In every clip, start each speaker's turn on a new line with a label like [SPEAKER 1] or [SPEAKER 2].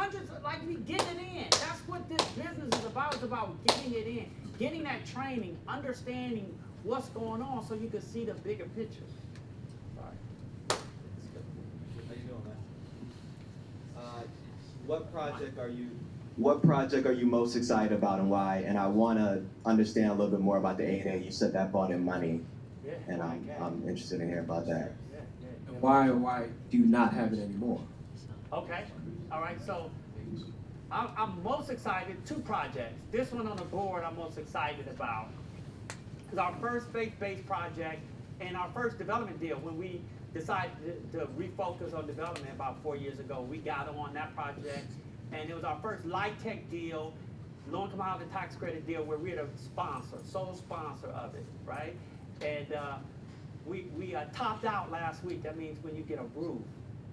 [SPEAKER 1] hundreds, like we get it in. That's what this business is about. It's about getting it in, getting that training, understanding what's going on so you can see the bigger picture.
[SPEAKER 2] Sorry. How you doing, man? What project are you most excited about and why? And I want to understand a little bit more about the 8A. You said that brought in money,
[SPEAKER 1] Yeah,
[SPEAKER 2] and I'm interested in hearing about that.
[SPEAKER 3] And why do you not have it anymore?
[SPEAKER 1] Okay, all right, so I'm most excited, two projects. This one on the board I'm most excited about. Because our first faith-based project and our first development deal, when we decided to refocus on development about 4 years ago, we got on that project. And it was our first LIHTC deal, low-income housing tax credit deal, where we're the sponsor, sole sponsor of it, right? And we topped out last week. That means when you get a roof,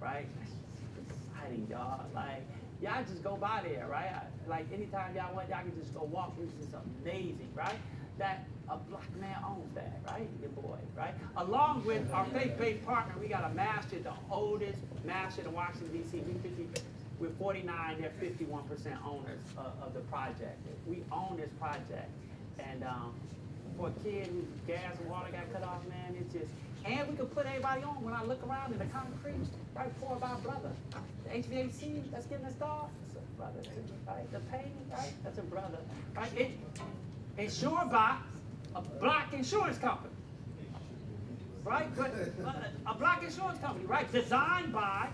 [SPEAKER 1] right? It's exciting, y'all. Like, y'all just go by there, right? Like, anytime y'all want, y'all can just go walk. It's just amazing, right? That a black man owns that, right? Your boy, right? Along with our faith-based partner, we got a master, the oldest master in Washington, D.C. We're 49, they're 51% owners of the project. We own this project. And for a kid whose gas and water got cut off, man, it's just, and we could put everybody on. When I look around in the concrete, right, for our brother. The HVAC that's getting installed, that's a brother, right? The painting, right, that's a brother, right? It insured by a black insurance company, right? But a black insurance company, right? Designed by,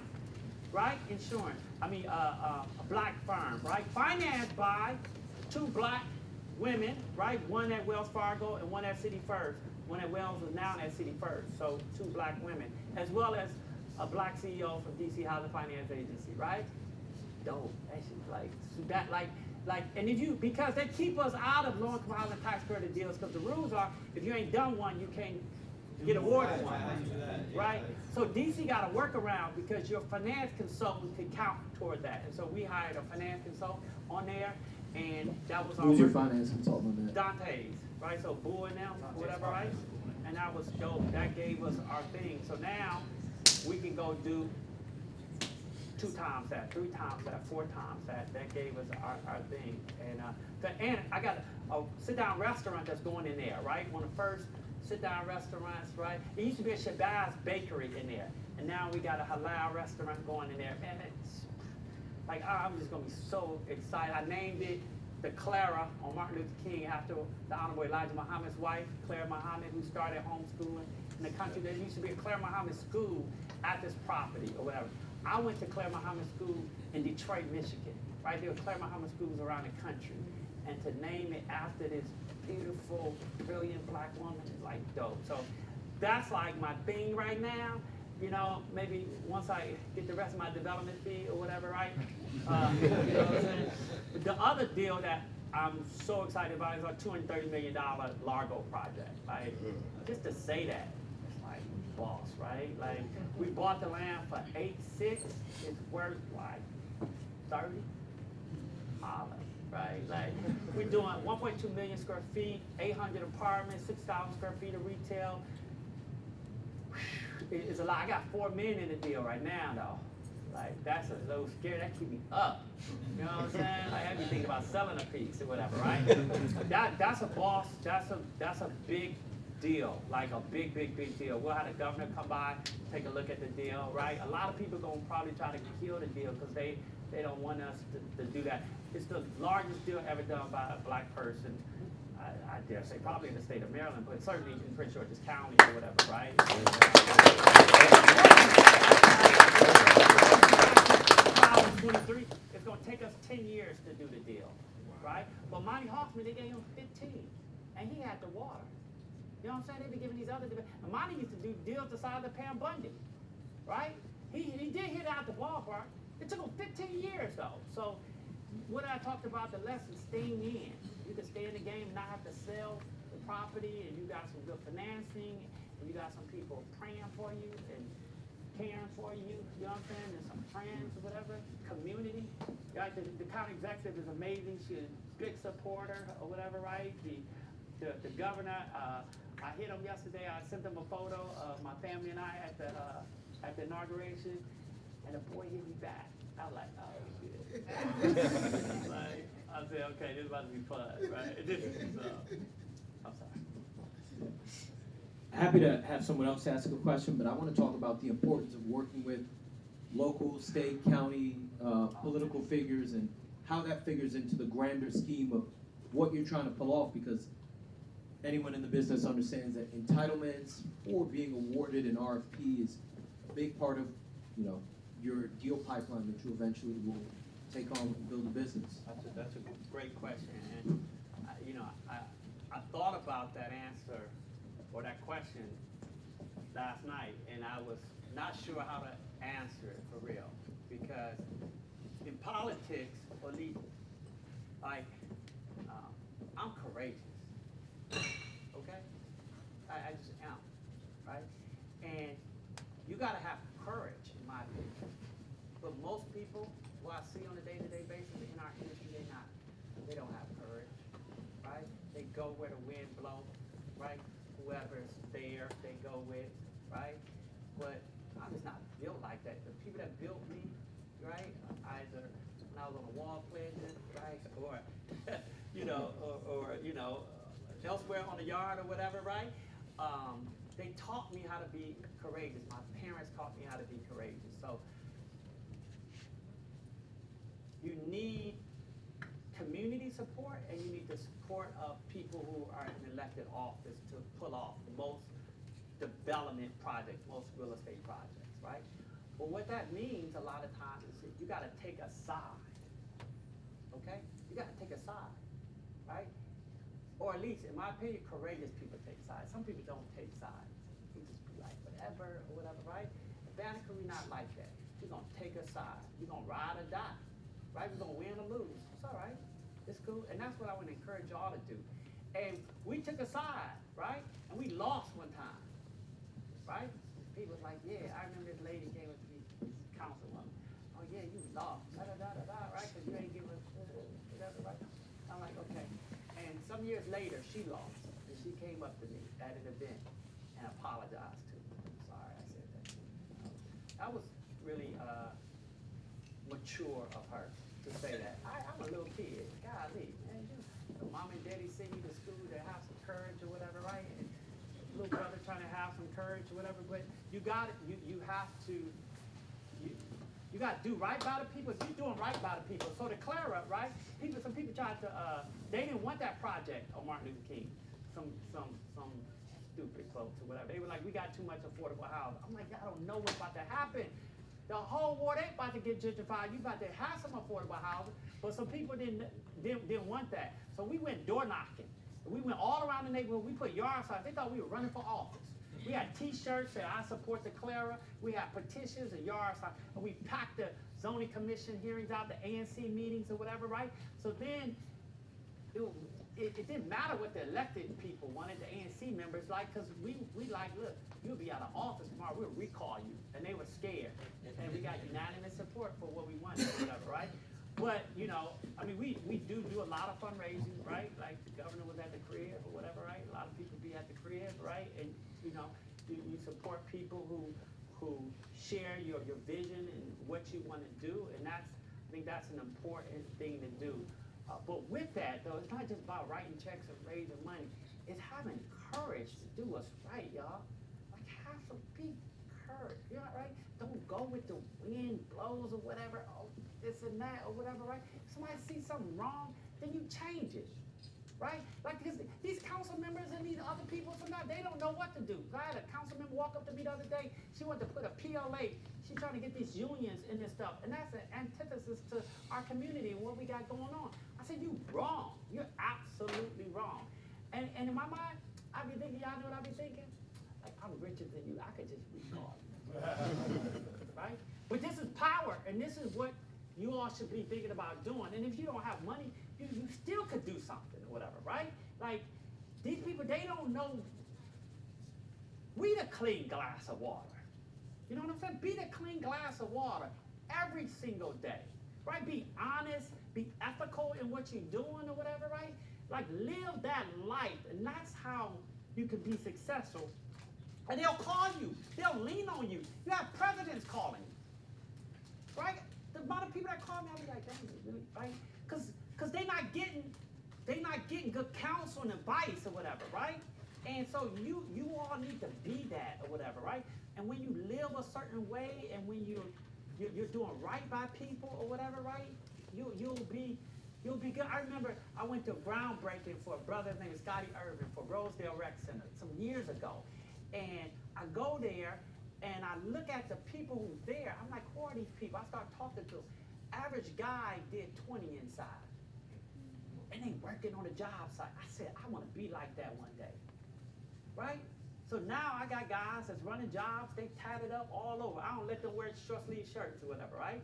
[SPEAKER 1] right, insurance. A black firm, right? Financed by two black women, right? One at Wells Fargo and one at City First. One at Wells is now at City First, so two black women, as well as a black CEO from DC Housing Finance Agency, right? Dope. And if you, because they keep us out of low-income housing tax credit deals, because the rules are, if you ain't done one, you can't get awarded one, right? So DC got a workaround because your finance consultant could count toward that. And so we hired a finance consultant on there, and that was our
[SPEAKER 3] Who's your finance consultant on that?
[SPEAKER 1] Dante's, right? So Boo and them, whatever, right? And that was dope. That gave us our thing. So now we can go do 2 times that, 3 times that, 4 times that. That gave us our thing. And I got a sit-down restaurant that's going in there, right? One of the first sit-down restaurants, right? It used to be a Shabazz bakery in there, and now we got a halal restaurant going in there. Man, it's like, I'm just gonna be so excited. I named it the Clara on Martin Luther King after the Honorable Elijah Muhammad's wife, Clara Muhammad, who started homeschooling in the country. There used to be a Clara Muhammad school at this property or whatever. I went to Clara Muhammad School in Detroit, Michigan, right? There were Clara Muhammad schools around the country. And to name it after this beautiful, brilliant black woman is like dope. So that's like my thing right now. You know, maybe once I get the rest of my development fee or whatever, right? You know what I'm saying? The other deal that I'm so excited about is our $230 million Largo project. Like, just to say that, it's like boss, right? Like, we bought the land for $8.6. It's worth like 30. Right, like we're doing 1.2 million square feet, 800 apartments, 6,000 square feet of retail. It's a lot. I got $4 million in the deal right now, though. Like, that's a little scary. That keep me up. You know what I'm saying? Like, I be thinking about selling a piece or whatever, right? That's a boss. That's a big deal. Like a big deal. We'll have the governor come by, take a look at the deal, right? A lot of people gonna probably try to kill the deal because they don't want us to do that. It's the largest deal ever done by a black person. I dare say probably in the state of Maryland, but certainly in Prince George's County or whatever, right? 23. It's going to take us 10 years to do the deal, right? But Monty Hoffman, they gave him 15, and he had the water. You know what I'm saying? They be giving these other deals. And Monty used to do deals the size of Pam Bundy, right? He did hit out the ballpark. It took him 15 years, though. So what I talked about, the lesson, staying in. You can stay in the game and not have to sell the property, and you got some good financing, and you got some people praying for you and caring for you, you know what I'm saying, and some friends or whatever, community. Right? The county executive is amazing. She's a big supporter or whatever, right? The governor, I hit him yesterday. I sent him a photo of my family and I at the inauguration, and the boy hit me back. I was like, oh, shit. Like, I said, okay, this is about to be fun, right? This is, I'm sorry.
[SPEAKER 3] Happy to have someone else ask a question, but I want to talk about the importance of working with local, state, county, political figures and how that figures into the grander scheme of what you're trying to pull off, because anyone in the business understands that entitlements or being awarded an RFP is a big part of, your deal pipeline that you eventually will take on and build a business.
[SPEAKER 1] That's a great question, and I thought about that answer or that question last night, and I was not sure how to answer it for real, because in politics, or at least, like, I'm courageous, okay? I just am, right? And you gotta have courage, in my opinion. But most people who I see on a day-to-day basis in our industry, they don't have courage, right? They go where the wind blows, right? Whoever's there, they go with, right? But I'm just not built like that. The people that built me, right, either when I was on the wall pledging, right, or, elsewhere on the yard or whatever, right? They taught me how to be courageous. My parents taught me how to be courageous. So you need community support, and you need the support of people who are in elected office to pull off most development projects, most real estate projects, right? But what that means a lot of times is that you gotta take a side, okay? You gotta take a side, right? Or at least, in my opinion, courageous people take sides. Some people don't take sides. You just be like, whatever, or whatever, right? At Banneker, we're not like that. We're gonna take a side. We're gonna ride or die, right? We're gonna win or lose. It's all right. It's cool. And that's what I would encourage y'all to do. And we took a side, right? And we lost one time, right? People was like, yeah, I remember this lady came up to me, this councilwoman. Oh yeah, you lost, right? Because you ain't give us whatever, right? I'm like, okay. And some years later, she lost, and she came up to me at an event and apologized to me. I'm sorry, I said that. That was really mature of her to say that. I'm a little kid, golly, man. Your mom and daddy send you to school to have some courage or whatever, right? And little brother trying to have some courage or whatever, but you got it. You have to. You got to do right by the people. You're doing right by the people. So the Clara, right? Some people tried to. They didn't want that project on Martin Luther King. Some stupid folks or whatever. They were like, we got too much affordable housing. I'm like, I don't know what's about to happen. The whole world ain't about to get gentrified. You about to have some affordable housing, but some people didn't want that. So we went door knocking. We went all around the neighborhood. We put yard signs. They thought we were running for office. We had T-shirts that I support the Clara. We had petitions and yard signs. And we packed the zoning commission hearings out, the ANC meetings or whatever, right? So then it didn't matter what the elected people wanted, the ANC members, like, because we like, look, you'll be out of office tomorrow, we'll recall you. And they were scared. And we got unanimous support for what we wanted or whatever, right? But, we do a lot of fundraising, right? Like the governor was at the crib or whatever, right? A lot of people be at the crib, right? And, you support people who share your vision and what you want to do. And I think that's an important thing to do. But with that, though, it's not just about writing checks and raising money. It's having courage to do what's right, y'all. Like, have some big courage, you know, right? Don't go with the wind blows or whatever, oh, this and that or whatever, right? If somebody sees something wrong, then you change it, right? Like these council members and these other people, sometimes they don't know what to do. I had a council member walk up to me the other day. She wanted to put a PLA. She's trying to get these unions in this stuff. And that's an antithesis to our community and what we got going on. I said, you wrong. You're absolutely wrong. And in my mind, I be thinking, y'all know what I be thinking? Like, I'm richer than you. I could just recall you. Right? But this is power, and this is what you all should be thinking about doing. And if you don't have money, you still could do something or whatever, right? Like, these people, they don't know. We the clean glass of water. You know what I'm saying? Be the clean glass of water every single day, right? Be honest, be ethical in what you're doing or whatever, right? Like, live that life, and that's how you can be successful. And they'll call you. They'll lean on you. You have presidents calling you, right? the amount of people that call me, I be like, dang, really, right? Cause they not getting good counsel and advice or whatever, right? And so you all need to be that or whatever, right? And when you live a certain way, and when you're doing right by people or whatever, right? You'll be good. I remember I went to groundbreaking for a brother named Scotty Irvin for Rosedale Rec Center some years ago, and I go there and I look at the people who's there. I'm like, who are these people? I start talking to them. Average guy did 20 inside, and they working on a job site. I said, I want to be like that one day, right? So now I got guys that's running jobs, they tatted up all over. I don't let them wear short sleeve shirts or whatever, right?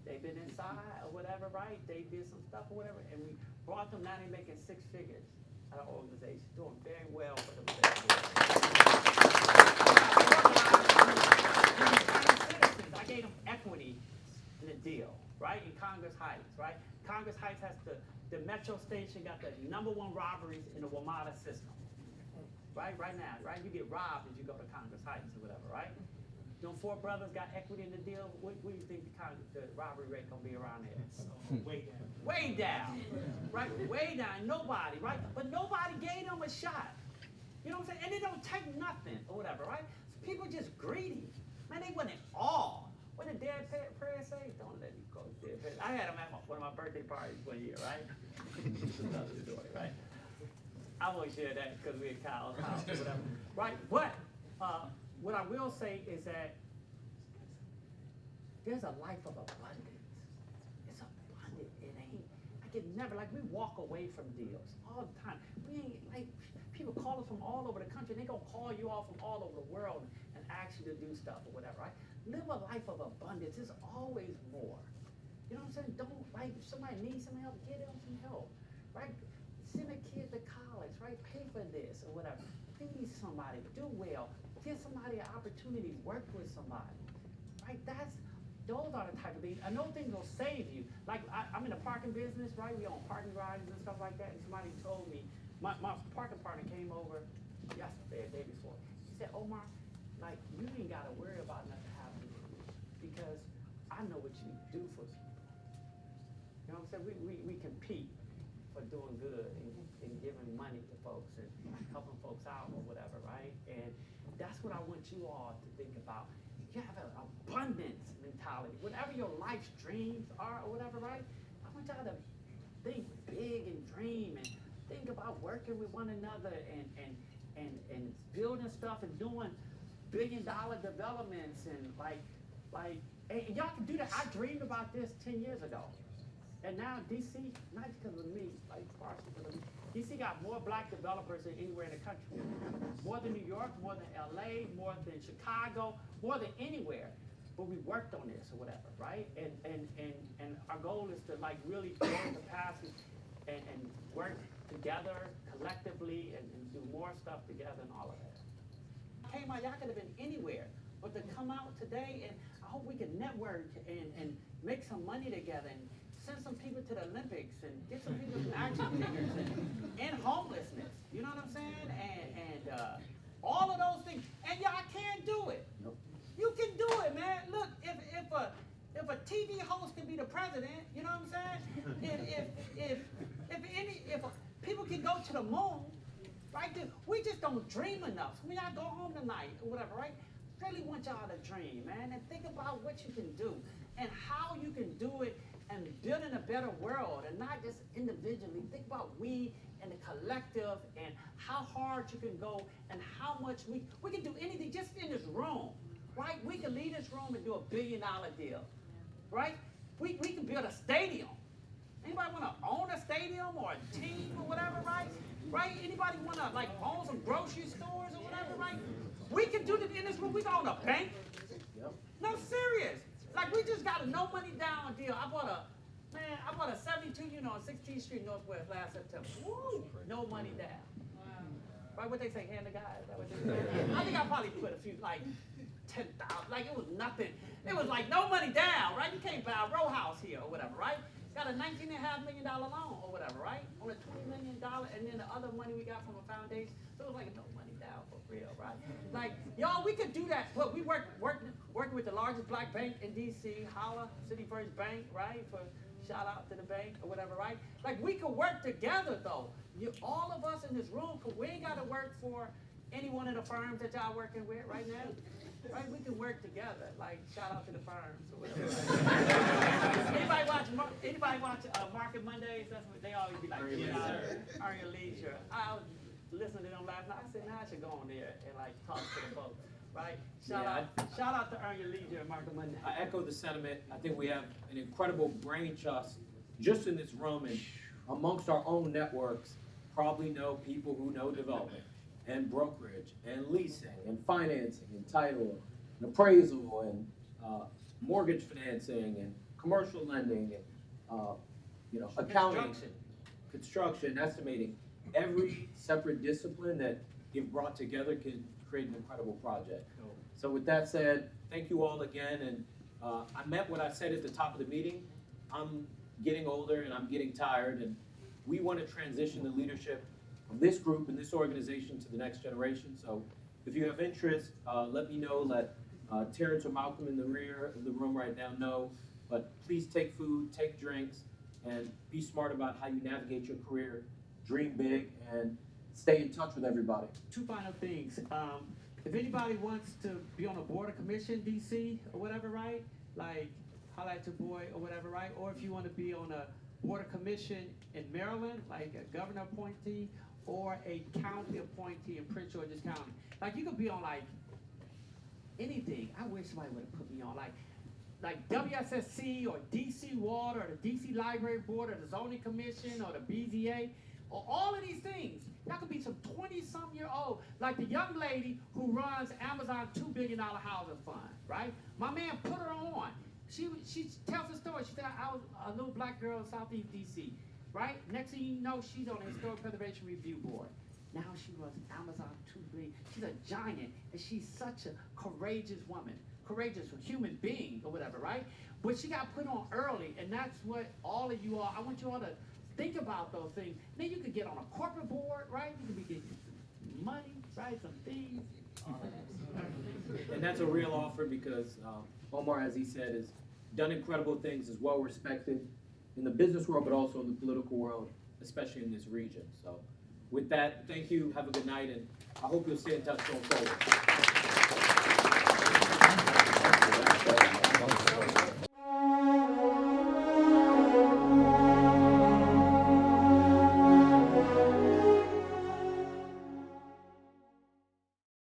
[SPEAKER 1] They've been inside or whatever, right? They did some stuff or whatever, and we brought them, now they're making 6 figures at our organization, doing very well for themselves. I gave them equity in the deal, right? In Congress Heights, right? Congress Heights has the metro station got the #1 robberies in the WMATA system. Right now, right? You get robbed as you go to Congress Heights or whatever, right? Them 4 brothers got equity in the deal. What do you think the robbery rate gonna be around there?
[SPEAKER 4] Way down.
[SPEAKER 1] Way down, right? Way down. Nobody, right? But nobody gave them a shot. You know what I'm saying? And it don't take nothing or whatever, right? So people just greedy. Man, they went in awe. What did Dad prayer say? Don't let me go there. I had him at one of my birthday parties one year, right? It's another story, right? I won't share that because we're at Kyle's house or whatever, right? But what I will say is that there's a life of abundance. It's abundant. It ain't. I can never, like, we walk away from deals all the time. We ain't, like, people call us from all over the country. They gonna call you all from all over the world and ask you to do stuff or whatever, right? Live a life of abundance. There's always more. You know what I'm saying? Don't, like, if somebody needs some help, get them some help, right? Send a kid to college, right? Pay for this or whatever. Feed somebody, do well, give somebody an opportunity, work with somebody, right? Those are the type of things. And those things will save you. Like, I'm in the parking business, right? We own parking garages and stuff like that. And somebody told me, my parking partner came over yesterday, the day before. He said, Omar, like, you ain't got to worry about nothing happening to you because I know what you do for people. You know what I'm saying? We compete for doing good and giving money to folks and helping folks out or whatever, right? And that's what I want you all to think about. You have an abundance mentality. Whatever your life's dreams are or whatever, right? I want y'all to think big and dream and think about working with one another and building stuff and doing $1 billion developments and and y'all can do that. I dreamed about this 10 years ago. And now DC, not because of me, like partially because of me, DC got more black developers than anywhere in the country. More than New York, more than LA, more than Chicago, more than anywhere. But we worked on this or whatever, right? And our goal is to like really build capacity and work together collectively and do more stuff together and all of that. Came out, y'all could have been anywhere. But to come out today, and I hope we can network and make some money together and send some people to the Olympics and get some people some action figures and homelessness. You know what I'm saying? And all of those things. And y'all can do it. Nope. You can do it, man. Look, if a TV host can be the president, you know what I'm saying? If people can go to the moon, right? We just don't dream enough. So when y'all go home tonight or whatever, right? Really want y'all to dream, man, and think about what you can do and how you can do it and building a better world and not just individually. Think about we and the collective and how hard you can go and how much we can do anything just in this room, right? We can leave this room and do $1 billion deal, right? We can build a stadium. Anybody want to own a stadium or a team or whatever, right? Right? Anybody want to like own some grocery stores or whatever, right? We can do this in this room. We can own a bank. No, serious. Like we just got a no money down deal. I bought a 72 unit on 16th Street Northwest last September. Woo! No money down. Wow. Right? What they say, hand to God. Is that what they say? I think I probably put a few like 10,000. Like it was nothing. It was like no money down, right? You can't buy a row house here or whatever, right? Got a $19.5 million loan or whatever, right? On a $20 million, and then the other money we got from a foundation. So it was like no money down for real, right? Like y'all, we could do that, but we work working with the largest black bank in DC, Holla, City First Bank, right? For shout out to the bank or whatever, right? Like we could work together though. All of us in this room, we ain't gotta work for any one of the firms that y'all working with right now. Right? We can work together. Like shout out to the firms or whatever. Anybody watch Market Mondays? That's what they always be like. Earn your leisure. I was listening to them last night. I said, now I should go on there and like talk to the folks. Right? Shout out to Earn Your Leisure and Market Monday.
[SPEAKER 3] I echo the sentiment. I think we have an incredible brain trust just in this room and amongst our own networks. Probably know people who know development and brokerage and leasing and financing and title and appraisal and mortgage financing and commercial lending and accounting, construction, estimating. Every separate discipline that if brought together can create an incredible project. So with that said, thank you all again. And I meant what I said at the top of the meeting. I'm getting older and I'm getting tired, and we want to transition the leadership of this group and this organization to the next generation. So if you have interest, let me know. Let Terrence or Malcolm in the rear of the room right now know. But please take food, take drinks, and be smart about how you navigate your career. Dream big and stay in touch with everybody.
[SPEAKER 1] Two final things. If anybody wants to be on a board or commission, DC or whatever, right? Like, holla at your boy or whatever, right? Or if you want to be on a board or commission in Maryland, like a governor appointee or a county appointee in Prince George's County. Like, you could be on like anything. I wish somebody would have put me on like WSSC or DC Water or the DC Library Board or the Zoning Commission or the BZA. Or all of these things. Y'all could be some 20-something-year-old, like the young lady who runs Amazon $2 billion housing fund, right? My man put her on. She tells the story. She said, I was a little black girl in Southeast DC, right? Next thing you know, she's on the Historic Preservation Review Board. Now she runs Amazon $2 billion. She's a giant, and she's such a courageous woman, courageous human being or whatever, right? But she got put on early, and that's what all of you are. I want you all to think about those things. Then you could get on a corporate board, right? You could be getting some money, right? Some fees.
[SPEAKER 3] And that's a real offer because Omar, as he said, has done incredible things, is well respected in the business world, but also in the political world, especially in this region. So with that, thank you, have a good night, and I hope you'll stay in touch going forward.